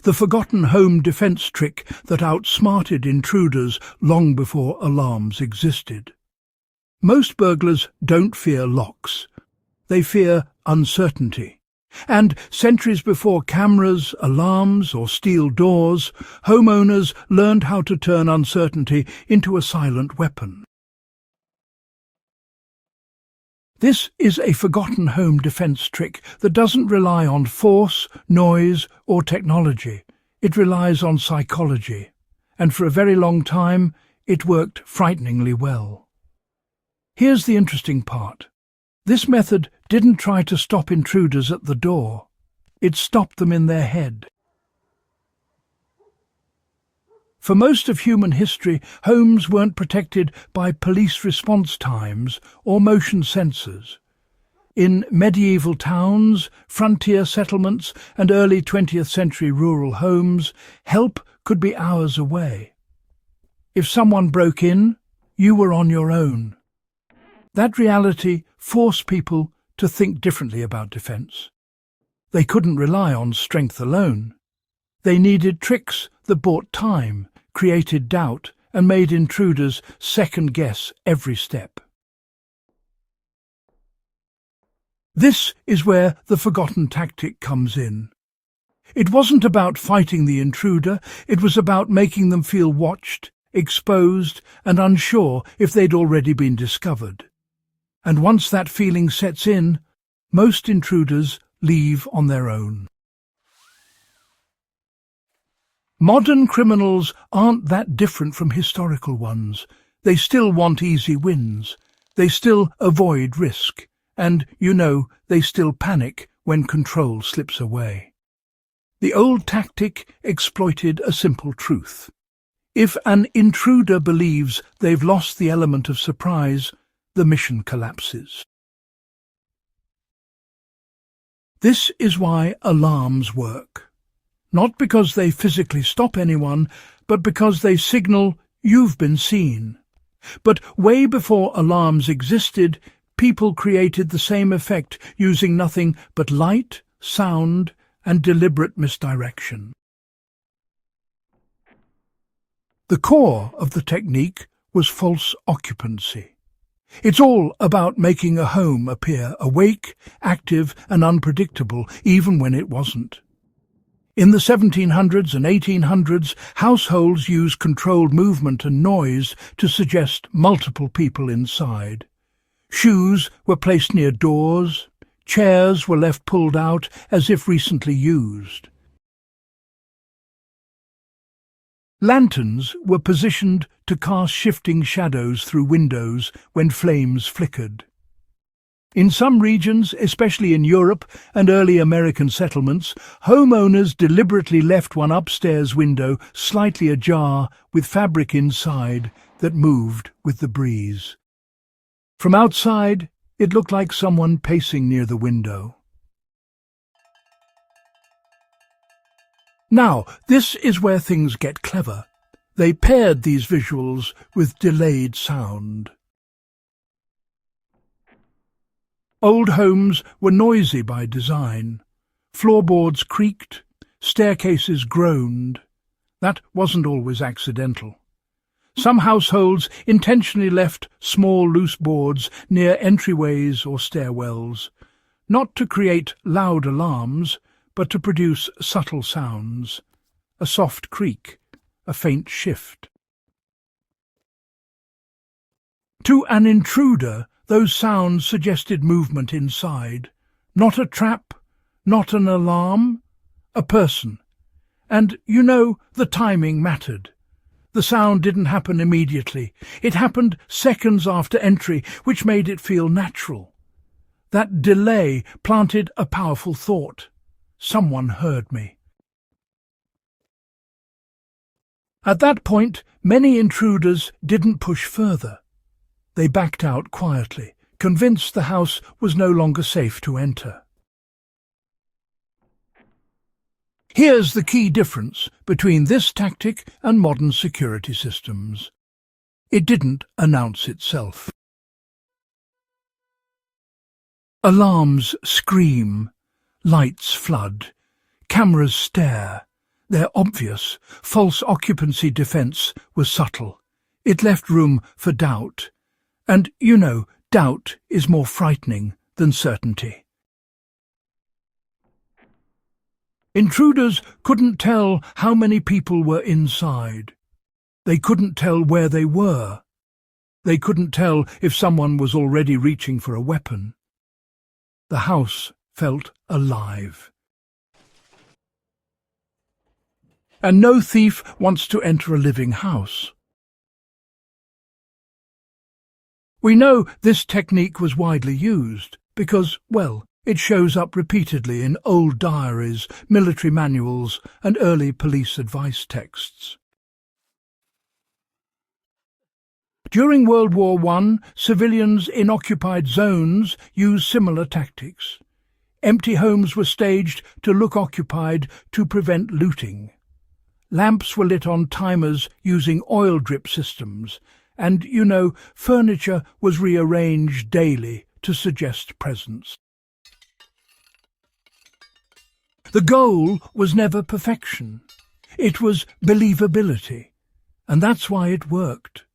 the forgotten home defense trick that outsmarted intruders long before alarms existed. Most burglars don't fear locks. They fear uncertainty. And centuries before cameras, alarms, or steel doors, homeowners learned how to turn uncertainty into a silent weapon. This is a forgotten home defense trick that doesn't rely on force, noise, or technology. It relies on psychology, and for a very long time, it worked frighteningly well. Here's the interesting part. This method didn't try to stop intruders at the door. It stopped them in their head. For most of human history, homes weren't protected by police response times or motion sensors. In medieval towns, frontier settlements, and early 20th century rural homes, help could be hours away. If someone broke in, you were on your own. That reality forced people to think differently about defense. They couldn't rely on strength alone. They needed tricks that bought time, created doubt, and made intruders second-guess every step. This is where the forgotten tactic comes in. It wasn't about fighting the intruder, it was about making them feel watched, exposed, and unsure if they'd already been discovered. And once that feeling sets in, most intruders leave on their own. Modern criminals aren't that different from historical ones. They still want easy wins. They still avoid risk. And, they still panic when control slips away. The old tactic exploited a simple truth. If an intruder believes they've lost the element of surprise, the mission collapses. This is why alarms work. Not because they physically stop anyone, but because they signal you've been seen. But way before alarms existed, people created the same effect using nothing but light, sound, and deliberate misdirection. The core of the technique was false occupancy. It's all about making a home appear awake, active, and unpredictable, even when it wasn't. In the 1700s and 1800s, households used controlled movement and noise to suggest multiple people inside. Shoes were placed near doors, chairs were left pulled out as if recently used. Lanterns were positioned to cast shifting shadows through windows when flames flickered. In some regions, especially in Europe and early American settlements, homeowners deliberately left one upstairs window slightly ajar with fabric inside that moved with the breeze. From outside, it looked like someone pacing near the window. Now, this is where things get clever. They paired these visuals with delayed sound. Old homes were noisy by design. Floorboards creaked, staircases groaned. That wasn't always accidental. Some households intentionally left small loose boards near entryways or stairwells, not to create loud alarms, but to produce subtle sounds, a soft creak, a faint shift. To an intruder, those sounds suggested movement inside. Not a trap, not an alarm, a person. And, the timing mattered. The sound didn't happen immediately. It happened seconds after entry, which made it feel natural. That delay planted a powerful thought. Someone heard me. At that point, many intruders didn't push further. They backed out quietly, convinced the house was no longer safe to enter. Here's the key difference between this tactic and modern security systems. It didn't announce itself. Alarms scream, lights flood, cameras stare. Their obvious, false occupancy defence was subtle. It left room for doubt. And, doubt is more frightening than certainty. Intruders couldn't tell how many people were inside. They couldn't tell where they were. They couldn't tell if someone was already reaching for a weapon. The house felt alive. And no thief wants to enter a living house. We know this technique was widely used because, it shows up repeatedly in old diaries, military manuals, and early police advice texts. During World War I, civilians in occupied zones used similar tactics. Empty homes were staged to look occupied to prevent looting. Lamps were lit on timers using oil drip systems, and, furniture was rearranged daily to suggest presence. The goal was never perfection. It was believability, and that's why it worked.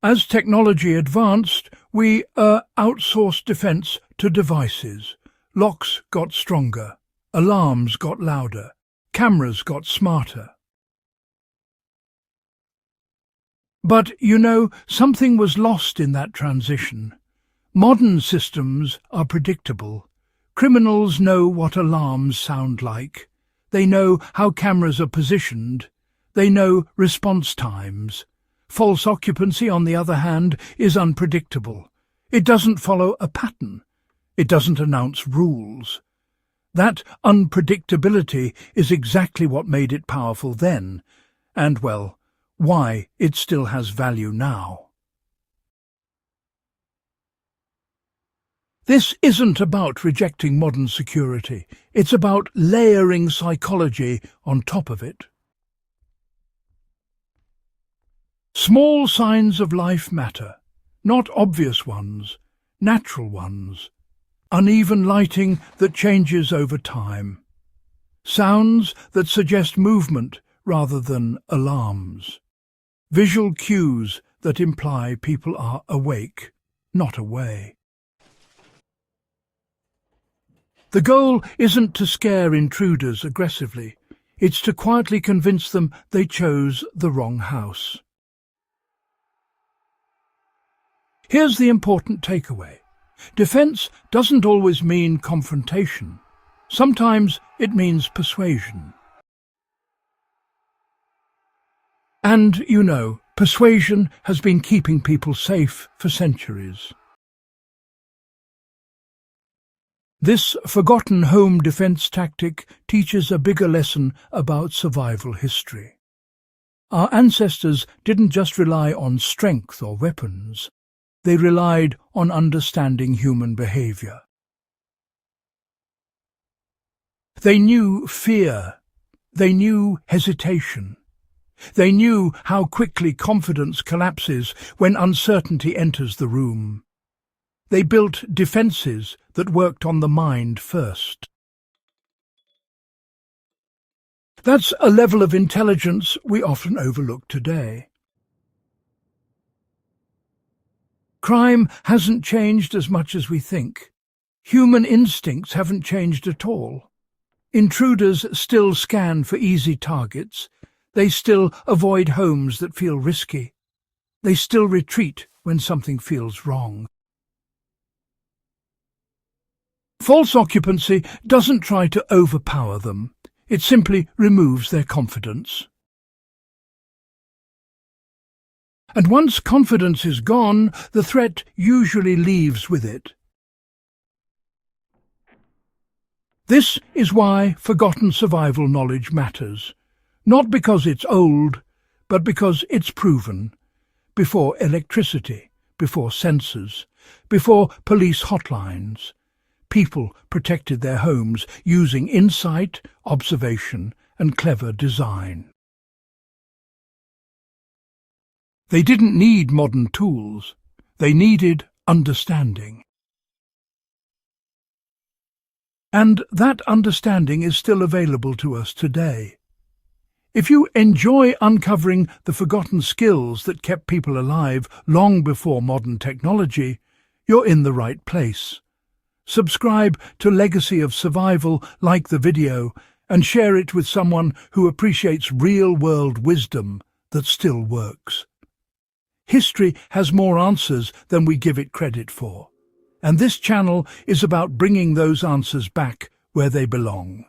As technology advanced, we outsourced defence to devices. Locks got stronger, alarms got louder, cameras got smarter. But, something was lost in that transition. Modern systems are predictable. Criminals know what alarms sound like. They know how cameras are positioned. They know response times. False occupancy, on the other hand, is unpredictable. It doesn't follow a pattern. It doesn't announce rules. That unpredictability is exactly what made it powerful then, and, why it still has value now. This isn't about rejecting modern security. It's about layering psychology on top of it. Small signs of life matter, not obvious ones, natural ones. Uneven lighting that changes over time. Sounds that suggest movement rather than alarms. Visual cues that imply people are awake, not away. The goal isn't to scare intruders aggressively. It's to quietly convince them they chose the wrong house. Here's the important takeaway. Defense doesn't always mean confrontation. Sometimes it means persuasion. And, persuasion has been keeping people safe for centuries. This forgotten home defense tactic teaches a bigger lesson about survival history. Our ancestors didn't just rely on strength or weapons. They relied on understanding human behavior. They knew fear. They knew hesitation. They knew how quickly confidence collapses when uncertainty enters the room. They built defences that worked on the mind first. That's a level of intelligence we often overlook today. Crime hasn't changed as much as we think. Human instincts haven't changed at all. Intruders still scan for easy targets. They still avoid homes that feel risky. They still retreat when something feels wrong. False occupancy doesn't try to overpower them. It simply removes their confidence. And once confidence is gone, the threat usually leaves with it. This is why forgotten survival knowledge matters. Not because it's old, but because it's proven. Before electricity, before sensors, before police hotlines, people protected their homes using insight, observation, and clever design. They didn't need modern tools. They needed understanding. And that understanding is still available to us today. If you enjoy uncovering the forgotten skills that kept people alive long before modern technology, you're in the right place. Subscribe to Legacy of Survival, like the video, and share it with someone who appreciates real-world wisdom that still works. History has more answers than we give it credit for, and this channel is about bringing those answers back where they belong.